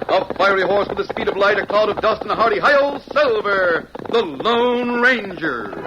A fiery horse with the speed of light, a cloud of dust, and a hearty hi-yo, Silver, the Lone Ranger.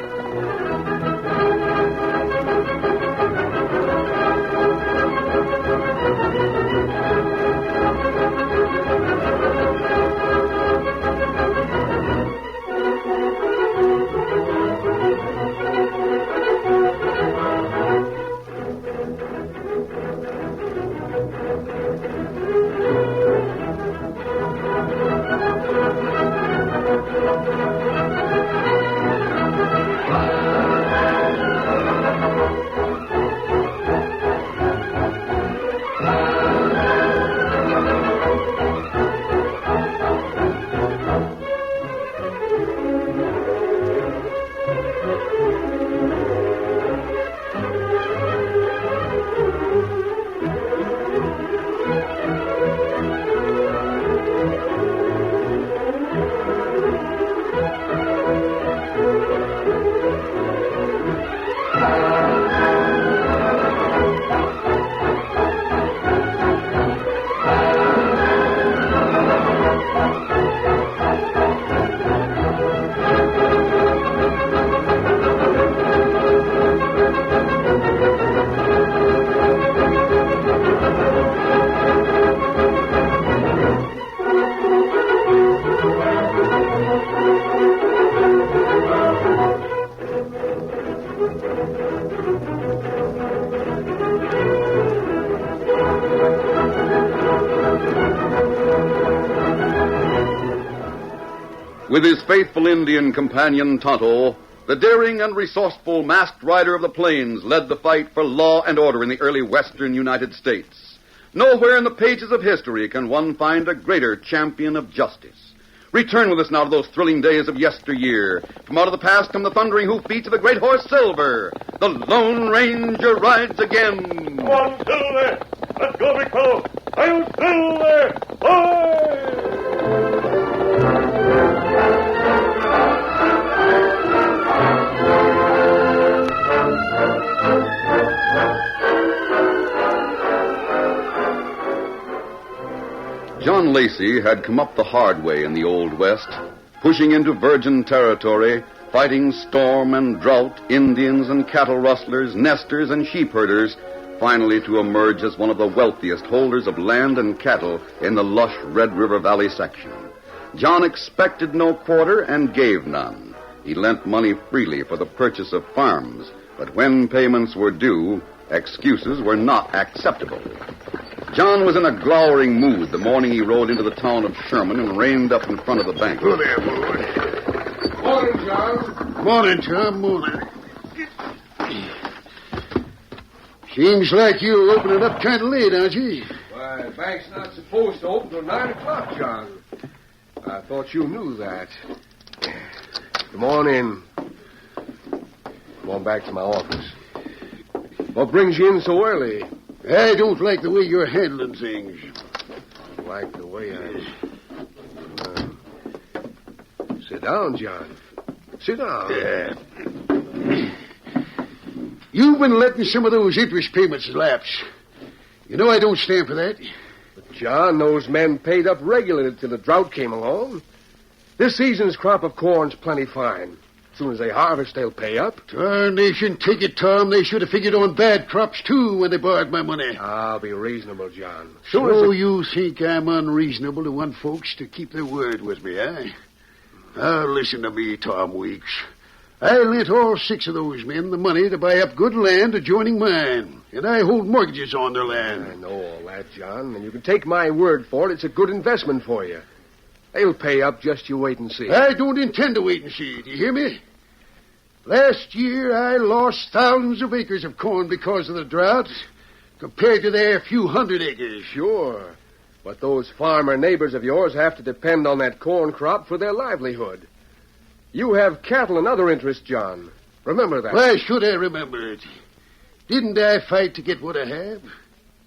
With his faithful Indian companion Tonto, the daring and resourceful masked rider of the plains led the fight for law and order in the early western United States. Nowhere in the pages of history can one find a greater champion of justice. Return with us now to those thrilling days of yesteryear. From out of the past come the thundering hoofbeats of the great horse Silver. The Lone Ranger rides again. Come on, Silver! Let's go, big fellow! I'll Silver! Boy! John Lacey had come up the hard way in the Old West, pushing into virgin territory, fighting storm and drought, Indians and cattle rustlers, nesters and sheep herders, finally to emerge as one of the wealthiest holders of land and cattle in the lush Red River Valley section. John expected no quarter and gave none. He lent money freely for the purchase of farms, but when payments were due, excuses were not acceptable. John was in a glowering mood the morning he rode into the town of Sherman and reined up in front of the bank. Oh, there, boy. Morning, John. Morning, Tom. Morning. Seems like you're opening up kind of late, aren't you? Why, the bank's not supposed to open till 9 o'clock, John. I thought you knew that. Come on in. Come on back to my office. What brings you in so early? I don't like the way you're handling things. Like the way sit down, John. Sit down. Yeah. You've been letting some of those interest payments lapse. You know I don't stand for that. But, John, those men paid up regularly till the drought came along. This season's crop of corn's plenty fine. As soon as they harvest, they'll pay up. Tarnation, take it, Tom. They should have figured on bad crops, too, when they borrowed my money. I'll be reasonable, John. So you think I'm unreasonable to want folks to keep their word with me, eh? Now, listen to me, Tom Weeks. I lent all 6 of those men the money to buy up good land adjoining mine, and I hold mortgages on their land. I know all that, John, and you can take my word for it. It's a good investment for you. They'll pay up, just you wait and see. I don't intend to wait and see. Do you hear me? Last year, I lost thousands of acres of corn because of the drought, compared to their few hundred acres. Sure. But those farmer neighbors of yours have to depend on that corn crop for their livelihood. You have cattle and other interests, John. Remember that. Why should I remember it? Didn't I fight to get what I have?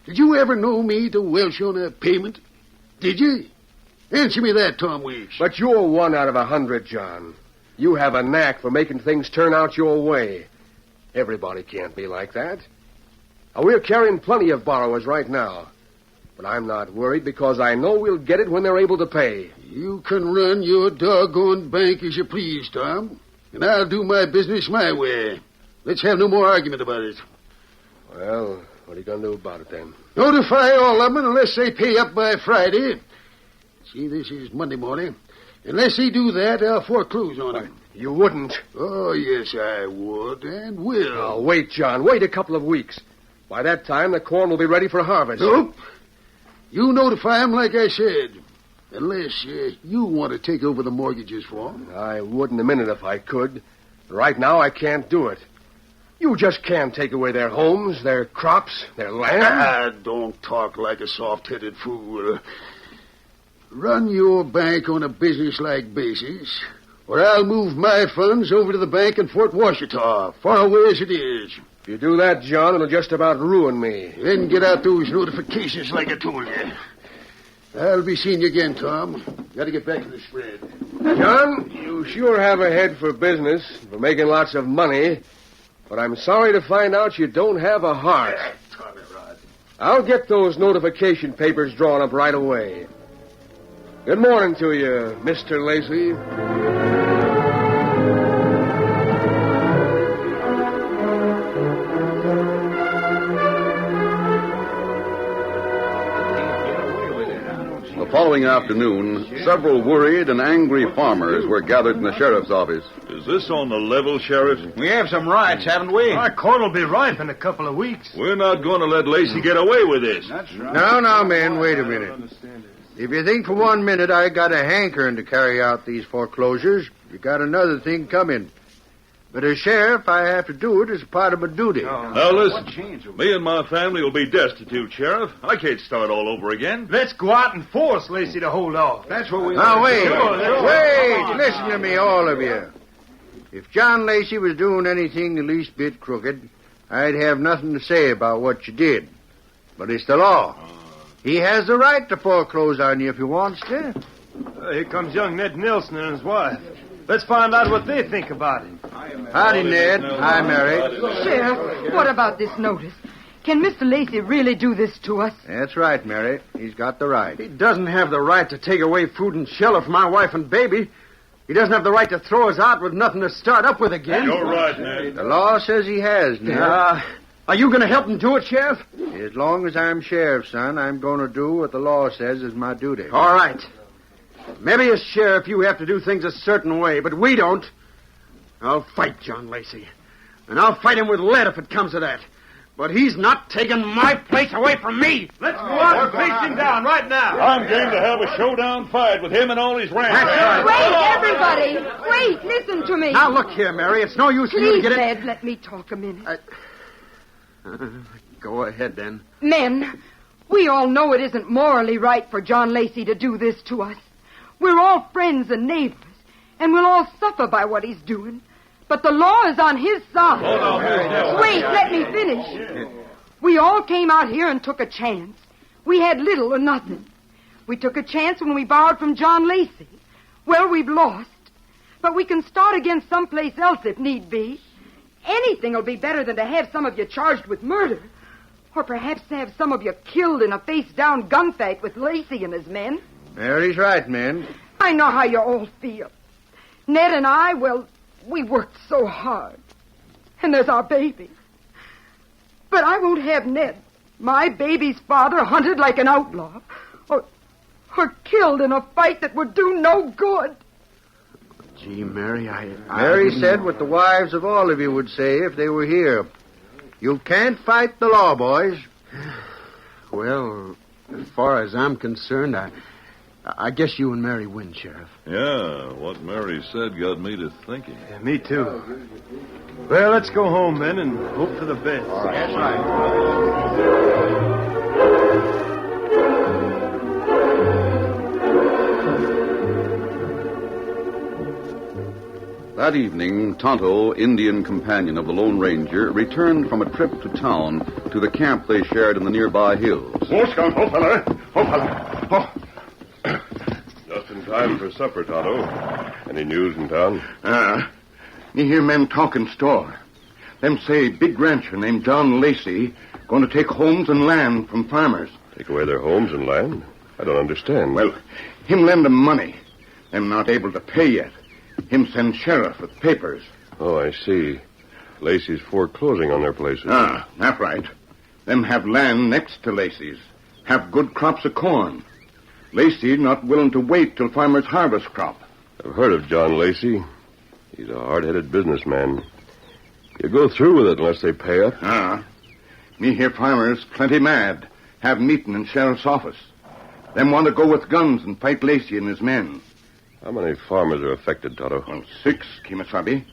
Did you ever know me to welch on a payment? Did you? Answer me that, Tom Weeks. But you're 1 out of 100, John. You have a knack for making things turn out your way. Everybody can't be like that. We're carrying plenty of borrowers right now. But I'm not worried because I know we'll get it when they're able to pay. You can run your doggone bank as you please, Tom. And I'll do my business my way. Let's have no more argument about it. Well, what are you going to do about it then? Notify all of them unless they pay up by Friday. See, this is Monday morning. Unless they do that, I'll foreclose on them. You wouldn't. Oh, yes, I would and will. Oh, wait, John. Wait a couple of weeks. By that time, the corn will be ready for harvest. Nope. You notify them like I said. Unless you want to take over the mortgages for them. I would in a minute if I could. Right now, I can't do it. You just can't take away their homes, their crops, their land. Don't talk like a soft-headed fool. Run your bank on a business-like basis, or I'll move my funds over to the bank in Fort Washita, far away as it is. If you do that, John, it'll just about ruin me. Then get out those notifications like I told you. I'll be seeing you again, Tom. Got to get back to the spread. John, you sure have a head for business, for making lots of money, but I'm sorry to find out you don't have a heart. Tommy Rod. I'll get those notification papers drawn up right away. Good morning to you, Mr. Lacey. The following afternoon, several worried and angry farmers were gathered in the sheriff's office. Is this on the level, Sheriff? We have some riots, haven't we? Our corn will be ripe in a couple of weeks. We're not going to let Lacey get away with this. That's right. Now, men, wait a minute. If you think for 1 minute I got a hankering to carry out these foreclosures, you got another thing coming. But as sheriff, I have to do it as part of my duty. Now, listen. Me and my family will be destitute, Sheriff. I can't start all over again. Let's go out and force Lacey to hold off. That's what we... Now, wait. Sure. Listen to me, all of you. If John Lacey was doing anything the least bit crooked, I'd have nothing to say about what you did. But it's the law. He has the right to foreclose on you if he wants to. Here comes young Ned Nilsson and his wife. Let's find out what they think about it. Howdy, Ned. Hi, Mary. Sheriff, what about this notice? Can Mr. Lacey really do this to us? That's right, Mary. He's got the right. He doesn't have the right to take away food and shelter from my wife and baby. He doesn't have the right to throw us out with nothing to start up with again. You're right, Ned. The law says he has, Ned. Are you going to help him do it, Sheriff? As long as I'm sheriff, son, I'm going to do what the law says is my duty. All right. Maybe as sheriff you have to do things a certain way, but we don't. I'll fight John Lacey. And I'll fight him with lead if it comes to that. But he's not taking my place away from me. Let's go out and face him down right now. I'm game to have a showdown fight with him and all his ranch. Wait, everybody. Wait, listen to me. Now, look here, Mary. It's no use for you to Please, get it. Ned, let me talk a minute. Go ahead, then. Men, we all know it isn't morally right for John Lacey to do this to us. We're all friends and neighbors, and we'll all suffer by what he's doing. But the law is on his side. Wait, let me finish. We all came out here and took a chance. We had little or nothing. We took a chance when we borrowed from John Lacey. Well, we've lost. But we can start again someplace else if need be. Anything will be better than to have some of you charged with murder. Or perhaps to have some of you killed in a face-down gunfight with Lacey and his men. Mary's right, man. I know how you all feel. Ned and I, well, we worked so hard. And there's our baby. But I won't have Ned, my baby's father, hunted like an outlaw. Or killed in a fight that would do no good. Gee, Mary, Mary said what the wives of all of you would say if they were here. You can't fight the law, boys. Well, as far as I'm concerned, I guess you and Mary win, Sheriff. Yeah, what Mary said got me to thinking. Yeah, me too. Well, let's go home, then, and hope for the best. That's right. That evening, Tonto, Indian companion of the Lone Ranger, returned from a trip to town to the camp they shared in the nearby hills. Oh, Scout, oh, fella. Oh, fella. Oh. Just in time for supper, Tonto. Any news in town? Me hear men talking store. Them say big rancher named John Lacey Going to take homes and land from farmers. Take away their homes and land? I don't understand. Well, him lend them money. Them not able to pay yet. Him send sheriff with papers. Oh, I see. Lacey's foreclosing on their places. Ah, that's right. Them have land next to Lacey's. Have good crops of corn. Lacey not willing to wait till farmers harvest crop. I've heard of John Lacey. He's a hard-headed businessman. He'll go through with it unless they pay up. Ah. Me hear farmers plenty mad. Have meeting in sheriff's office. Them want to go with guns and fight Lacey and his men. How many farmers are affected, Tonto? Well, 6, Kimasabi.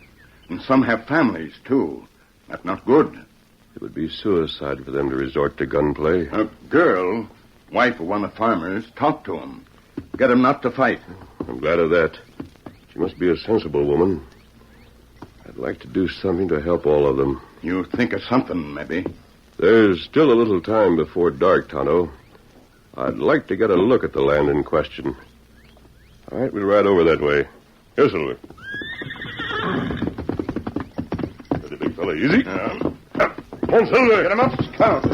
And some have families, too. That's not good. It would be suicide for them to resort to gunplay. A girl, wife of one of the farmers, talked to him. Get him not to fight. I'm glad of that. She must be a sensible woman. I'd like to do something to help all of them. You think of something, maybe. There's still a little time before dark, Tonto. I'd like to get a look at the land in question. All right, we'll ride over that way. Here, Silver. Steady, big fella. Easy. Come on, Silver. Get him up, Scout.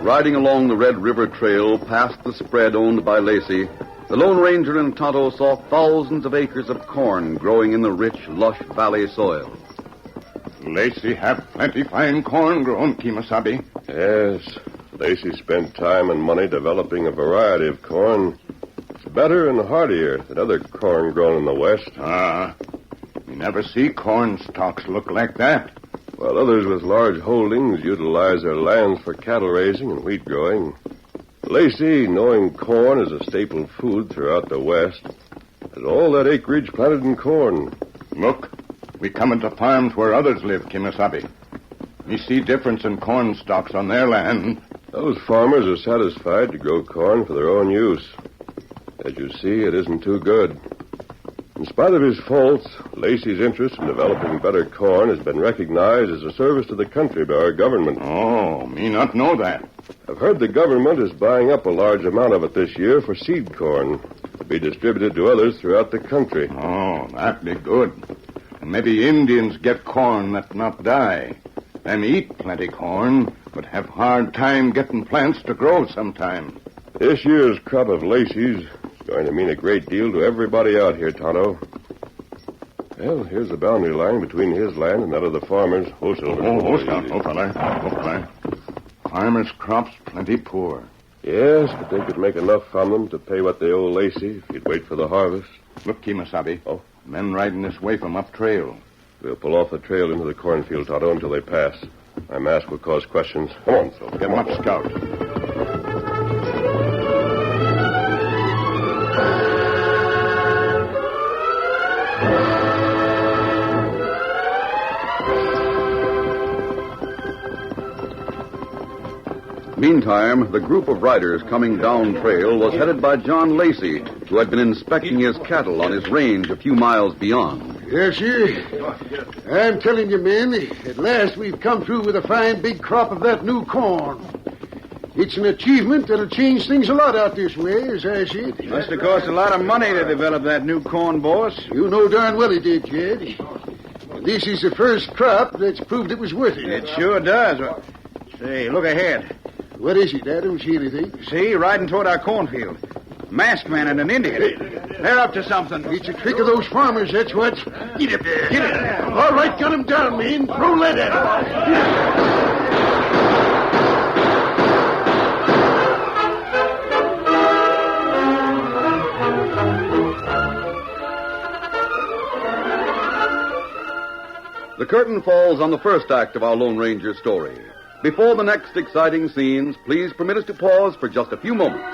Riding along the Red River Trail past the spread owned by Lacey, the Lone Ranger and Tonto saw thousands of acres of corn growing in the rich, lush valley soil. Lacey have plenty fine corn grown, Kimasabi. Yes. Lacey spent time and money developing a variety of corn. It's better and hardier than other corn grown in the West. Ah. You never see corn stalks look like that. While others with large holdings utilize their lands for cattle raising and wheat growing, Lacey, knowing corn is a staple food throughout the West, has all that acreage planted in corn. Look, we come into farms where others live, Kimasabi. We see difference in corn stalks on their land. Those farmers are satisfied to grow corn for their own use. As you see, it isn't too good. In spite of his faults, Lacey's interest in developing better corn has been recognized as a service to the country by our government. Oh, me not know that. I've heard the government is buying up a large amount of it this year for seed corn to be distributed to others throughout the country. Oh, that'd be good. And maybe Indians get corn that not die. Them eat plenty corn, but have hard time getting plants to grow sometime. This year's crop of Lacey's going to mean a great deal to everybody out here, Tonto. Well, here's the boundary line between his land and that of the farmers. Oh, Silver. fella. Farmers' crops plenty poor. Yes, but they could make enough from them to pay what they owe Lacey if he'd wait for the harvest. Look, Kimasabi. Oh? Men riding this way from up trail. We'll pull off the trail into the cornfield, Tonto, until they pass. My mask will cause questions. Come on, Silver. Get 'em up, Scout. Meantime, the group of riders coming down trail was headed by John Lacey, who had been inspecting his cattle on his range a few miles beyond. Yes, sir. I'm telling you, men, at last we've come through with a fine big crop of that new corn. It's an achievement that'll change things a lot out this way, as I see it. Must have cost a lot of money to develop that new corn, boss. You know darn well it did, Jed. And this is the first crop that's proved it was worth it. It sure does. Say, look ahead. What is it? I don't see anything. See, riding toward our cornfield. Masked man and an Indian. They're up to something. It's a trick of those farmers, that's what. Get up there. Get it. All right, gun him down, man. Throw lead at him. The curtain falls on the first act of our Lone Ranger story. Before the next exciting scenes, please permit us to pause for just a few moments.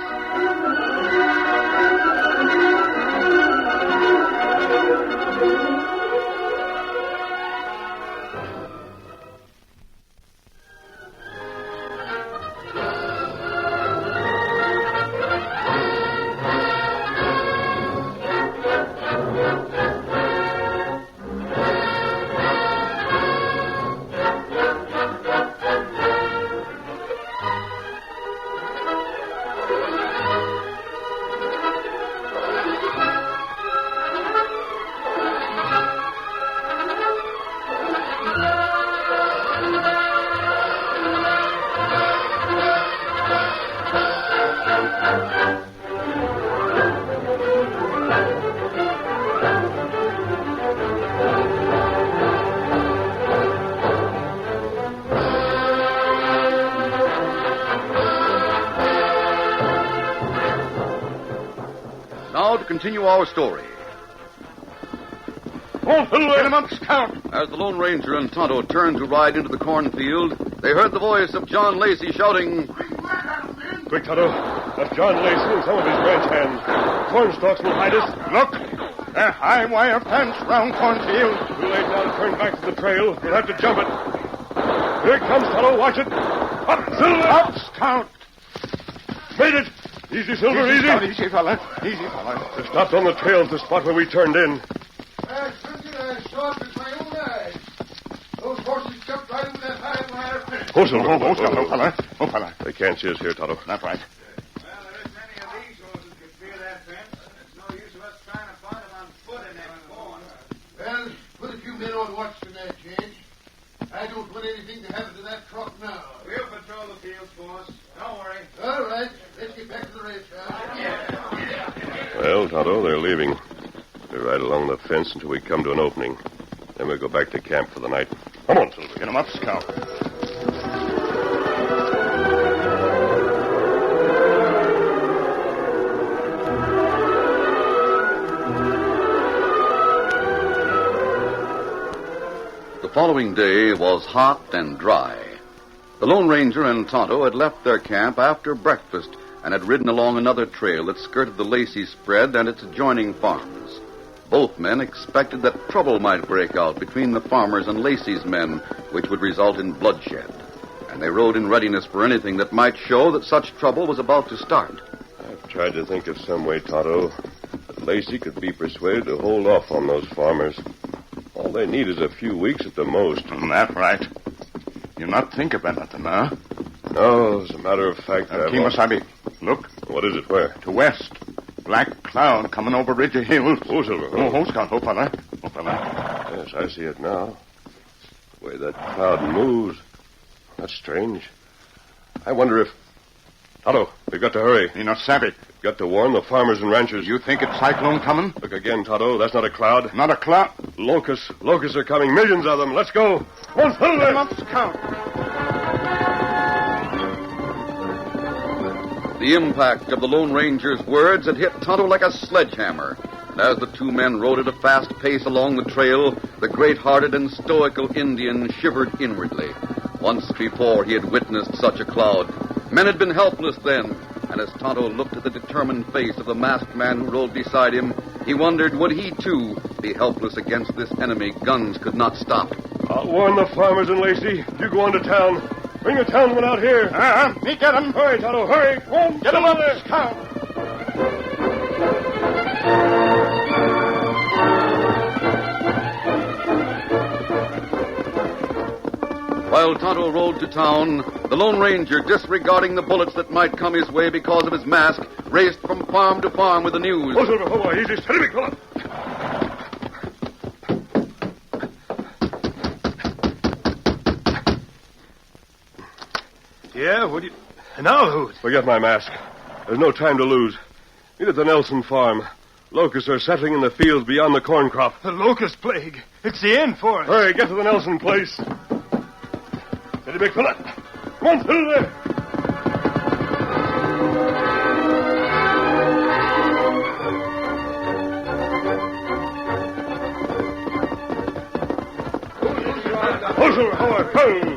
Now to continue our story. Get him up, Scout. As the Lone Ranger and Tonto turned to ride into the cornfield, they heard the voice of John Lacey shouting, Quick, Tonto. That's John Lacey and some of his ranch hands. Corn stalks will hide us. Look, a high wire fence round cornfield. Too late now to turn back to the trail. We'll have to jump it. Here it comes, Tonto. Watch it. Up, Silver. Up, Scout. Made it. Easy, Silver, easy. Scout, easy, fella. Easy, fella. They stopped on the trail at the spot where we turned in. I saw it with my own eyes. Those horses jumped right over that high wire fence. Oh, Silver. Oh, fella. Oh, fella. They can't see us here, Tonto. That's right. Well, there isn't any of these horses could fear that fence. It's no use of us trying to find them on foot in that corn. Well, put a few men on watch tonight, Judge. I don't want anything to happen to that truck now. We'll patrol the fields, boss. Don't worry. All right, let's get back to the ranch house. Well, Tonto, they're leaving. We'll ride along the fence until we come to an opening. Then we'll go back to camp for the night. Come on, Silver. Get him up, Scout. The following day was hot and dry. The Lone Ranger and Tonto had left their camp after breakfast and had ridden along another trail that skirted the Lacey spread and its adjoining farms. Both men expected that trouble might break out between the farmers and Lacey's men, which would result in bloodshed. And they rode in readiness for anything that might show that such trouble was about to start. I've tried to think of some way, Tonto, that Lacey could be persuaded to hold off on those farmers. All they need is a few weeks at the most. That's right. You not think of anything, huh? No, as a matter of fact, Kimosabe, look. What is it? Where? To west. Black cloud coming over ridge of hills. Oh, Silver. Oh, Scout. Oh, fella. Yes, I see it now. The way that cloud moves. That's strange. I wonder if... Tonto, we've got to hurry. You not savvy. We've got to warn the farmers and ranchers. You think it's cyclone coming? Look again, Tonto. That's not a cloud. Not a cloud. Locusts. Locusts are coming. Millions of them. Let's go. One, Silver. Come up, Scout. The impact of the Lone Ranger's words had hit Tonto like a sledgehammer. And as the two men rode at a fast pace along the trail, the great-hearted and stoical Indian shivered inwardly. Once before he had witnessed such a cloud. Men had been helpless then, and as Tonto looked at the determined face of the masked man who rode beside him, he wondered would he, too, be helpless against this enemy guns could not stop. I'll warn the farmers and Lacey. You go on to town. Bring the townsmen out here. Me get him. Hurry, Tonto, hurry. One, Get him up, there. Scout. While Tonto rode to town, the Lone Ranger, disregarding the bullets that might come his way because of his mask, raced from farm to farm with the news. Oh, Silver, hold on. Easy. Steady me. Come on. Yeah, what do you... Now who? Forget my mask. There's no time to lose. Meet at the Nelson farm. Locusts are settling in the fields beyond the corn crop. The locust plague. It's the end for us. Hurry, get to the Nelson place. Steady, big fella. Come on, Silver. Oh, Silver,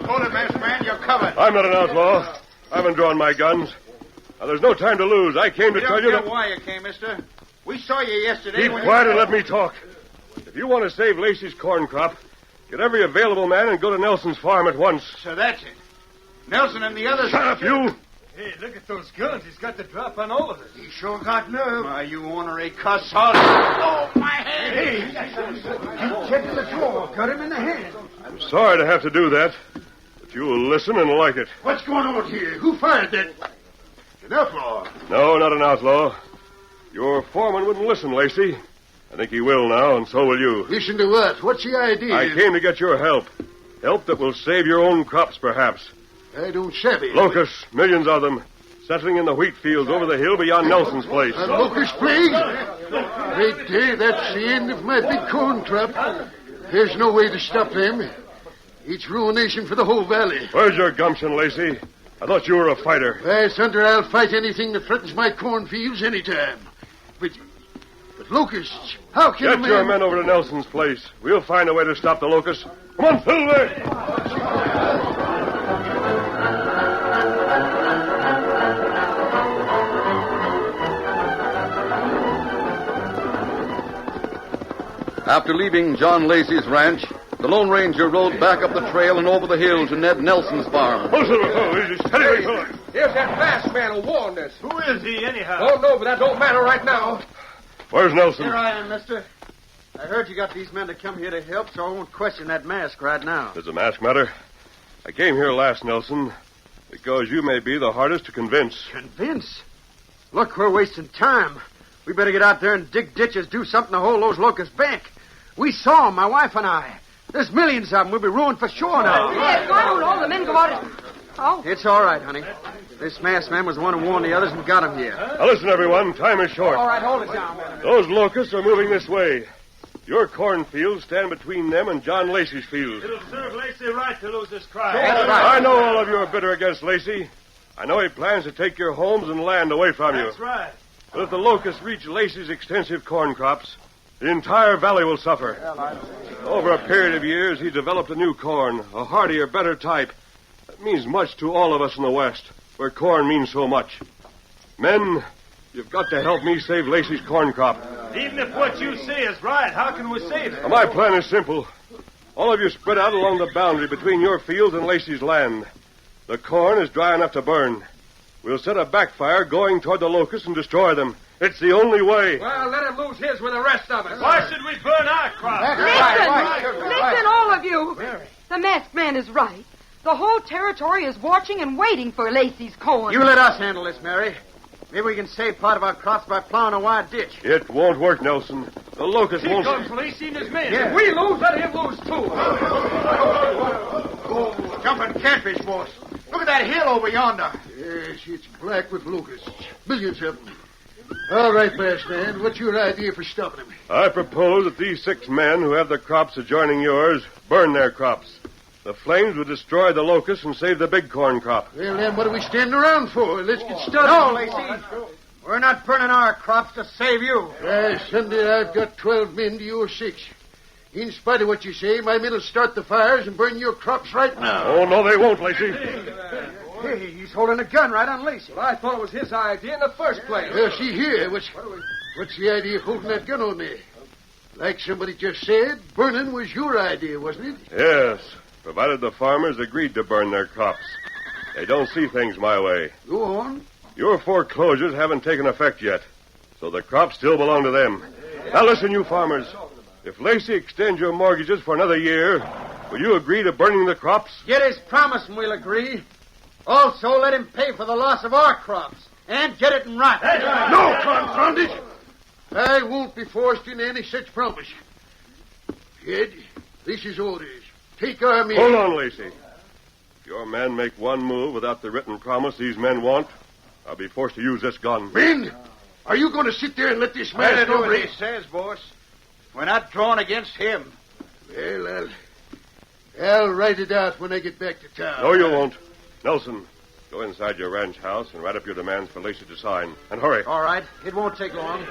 Hold it, masked man. You're covered. I'm not an outlaw. I haven't drawn my guns. Now, there's no time to lose. I came to tell you that... why you came, mister. We saw you yesterday. Keep quiet and let me talk. If you want to save Lacey's corn crop, get every available man and go to Nelson's farm at once. So that's it. Nelson and the others... Shut up, you! Hey, look at those guns. He's got the drop on all of us. He sure got nerve. Why, you ornery cuss. Oh, my head. Hey, he checked the floor. Cut him in the head. I'm sorry to have to do that, but you will listen and like it. What's going on here? Who fired that? An outlaw. No, not an outlaw. Your foreman wouldn't listen, Lacey. I think he will now, and so will you. Listen to what? What's the idea? I came to get your help. Help that will save your own crops, perhaps. I don't savvy. Locusts, millions of them, settling in the wheat fields over the hill beyond Nelson's place. A locust plague? Right there, that's the end of my big corn crop. There's no way to stop them. It's ruination for the whole valley. Where's your gumption, Lacey? I thought you were a fighter. By thunder, I'll fight anything that threatens my cornfields anytime. But But locusts, how can a Get your men over to Nelson's place. We'll find a way to stop the locusts. Come on, Silver! After leaving John Lacey's ranch, the Lone Ranger rode back up the trail and over the hill to Ned Nelson's farm. Oh, Silver, oh, easy. Steady, fella. Here's that masked man who warned us. Who is he, anyhow? Don't know, but that don't matter right now. Where's Nelson? Here I am, mister. I heard you got these men to come here to help, so I won't question that mask right now. Does the mask matter? I came here last, Nelson, because you may be the hardest to convince. Convince? Look, we're wasting time. We better get out there and dig ditches, do something to hold those locusts back. We saw them, my wife and I. There's millions of them. We'll be ruined for sure now. Yes, why don't all the men go out and... Oh. It's all right, honey. This masked man was the one who warned the others and got him here. Now listen, everyone. Time is short. All right, hold it down, man. Those locusts are moving this way. Your cornfields stand between them and John Lacey's fields. It'll serve Lacey right to lose this crowd. That's right. I know all of you are bitter against Lacey. I know he plans to take your homes and land away from you. That's right. But if the locusts reach Lacey's extensive corn crops, the entire valley will suffer. Over a period of years, he developed a new corn, a hardier, better type. That means much to all of us in the West, where corn means so much. Men, you've got to help me save Lacey's corn crop. Even if what you say is right, how can we save it? Now, my plan is simple. All of you spread out along the boundary between your fields and Lacey's land. The corn is dry enough to burn. We'll set a backfire going toward the locusts and destroy them. It's the only way. Well, let him lose his with the rest of us. Why should we burn our crop? Listen, all of you. The masked man is right. The whole territory is watching and waiting for Lacey's corn. You let us handle this, Mary. Maybe we can save part of our crops by plowing a wide ditch. It won't work, Nelson. The locusts Here won't... comes Lacey and his men. If we lose, let him lose, too. Jumping catfish, boss. Look at that hill over yonder. Yes, it's black with locusts. Millions of them. All right, masked man. What's your idea for stopping them? I propose that these 6 men who have the crops adjoining yours burn their crops. The flames would destroy the locusts and save the big corn crop. Well, then what are we standing around for? Let's get started. No, Lacey. We're not burning our crops to save you. Sunday, I've got 12 men to your 6. In spite of what you say, my men will start the fires and burn your crops right now. Oh, no, they won't, Lacey. Hey, he's holding a gun right on Lacey. Well, I thought it was his idea in the first place. See here. What's the idea of holding that gun on me? Like somebody just said, burning was your idea, wasn't it? Yes, provided the farmers agreed to burn their crops. They don't see things my way. Go on. Your foreclosures haven't taken effect yet, so the crops still belong to them. Now listen, you farmers. If Lacey extends your mortgages for another year, will you agree to burning the crops? Get his promise and we'll agree. Also, let him pay for the loss of our crops. And get it in writing. No, confound it! I won't be forced into any such promise. Kid, this is orders. Take our men. Hold on, Lacey. If your men make one move without the written promise these men want, I'll be forced to use this gun. Men, are you going to sit there and let this Let man him do what he says, boss. We're not drawn against him. Well, I'll write it out when I get back to town. No, you won't. Nelson, go inside your ranch house and write up your demands for Lacey to sign. And hurry. All right. It won't take long.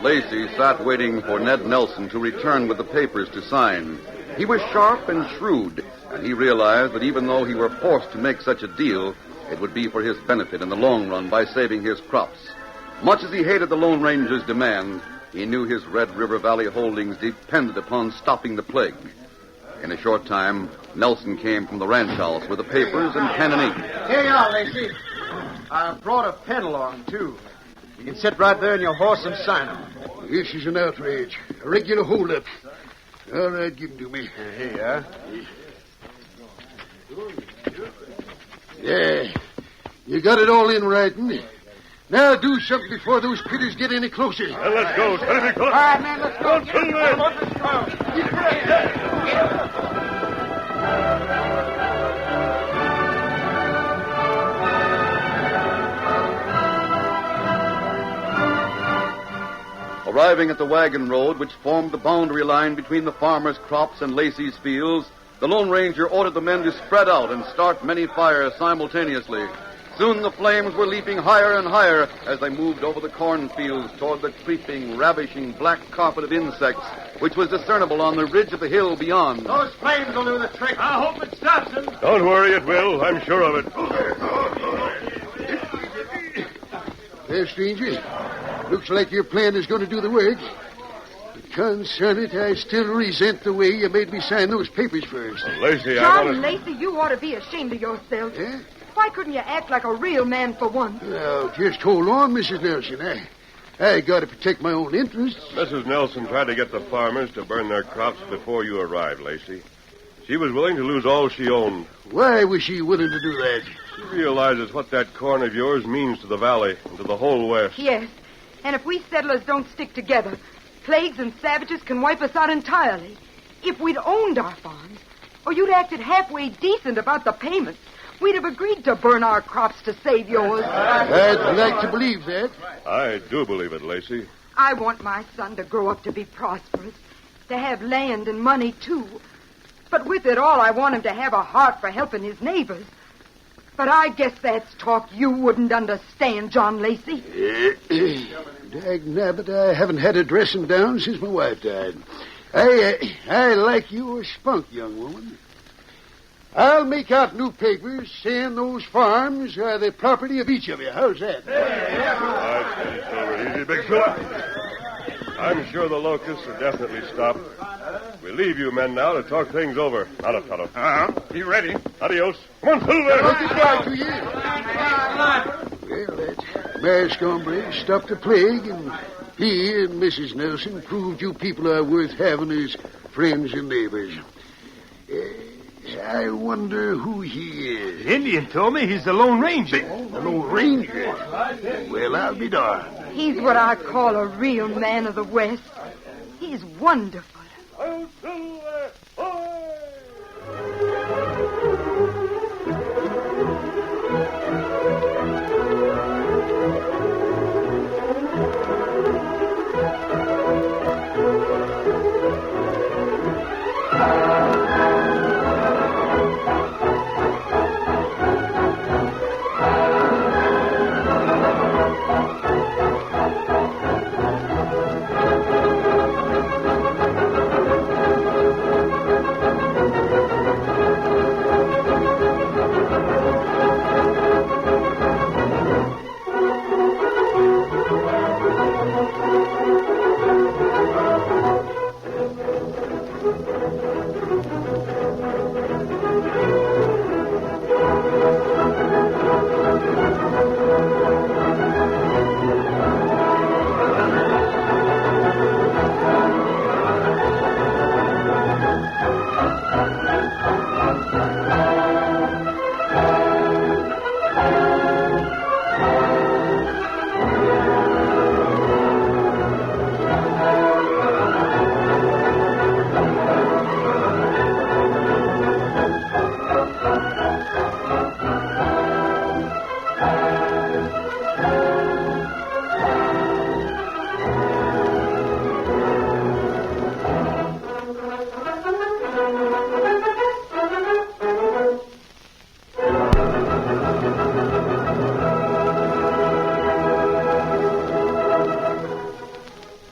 Lacey sat waiting for Ned Nelson to return with the papers to sign. He was sharp and shrewd, and he realized that even though he were forced to make such a deal, it would be for his benefit in the long run by saving his crops. Much as he hated the Lone Ranger's demand, he knew his Red River Valley holdings depended upon stopping the plague. In a short time, Nelson came from the ranch house with the papers and pen and ink. Here you are, Lacey. I brought a pen along, too. You can sit right there on your horse and sign them. This is an outrage. A regular holdup. All right, give them to me. Here you are. Yeah. You got it all in writing. Now do something before those critters get any closer. And let's go. Steady, big fella. All right, man, let's go. Arriving at the wagon road, which formed the boundary line between the farmers' crops and Lacey's fields, the Lone Ranger ordered the men to spread out and start many fires simultaneously. Soon the flames were leaping higher and higher as they moved over the cornfields toward the creeping, ravishing black carpet of insects, which was discernible on the ridge of the hill beyond. Those flames will do the trick. I hope it stops him. Don't worry, it will. I'm sure of it. There, stranger. Looks like your plan is going to do the work. But concern it, I still resent the way you made me sign those papers first. Lacey, John Lacey, you ought to be ashamed of yourself. Yeah? Why couldn't you act like a real man for once? Well, just hold on, Mrs. Nelson. I got to protect my own interests. Mrs. Nelson tried to get the farmers to burn their crops before you arrived, Lacey. She was willing to lose all she owned. Why was she willing to do that? She realizes what that corn of yours means to the valley and to the whole West. Yes. And if we settlers don't stick together, plagues and savages can wipe us out entirely. If we'd owned our farms, or you'd acted halfway decent about the payments, we'd have agreed to burn our crops to save yours. I'd like to believe that. I do believe it, Lacey. I want my son to grow up to be prosperous, to have land and money, too. But with it all, I want him to have a heart for helping his neighbors. But I guess that's talk you wouldn't understand, John Lacey. Dagnabbit, I haven't had a dressing down since my wife died. I like your spunk, young woman. I'll make out new papers saying those farms are the property of each of you. How's that? I say it's over easy, big fella. I'm sure the locusts are definitely stopped. We leave you men now to talk things over. Not a fellow. Be ready. Adios. Come on, Silver. Goodbye to you. Well, that masked hombre stopped the plague, and he and Mrs. Nelson proved you people are worth having as friends and neighbors. I wonder who he is. The Indian told me he's the Lone Ranger. The Lone Ranger? Well, I'll be darned. He's what I call a real man of the West. He's wonderful. Oh, Silver.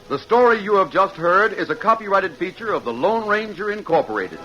The story you have just heard is a copyrighted feature of the Lone Ranger Incorporated.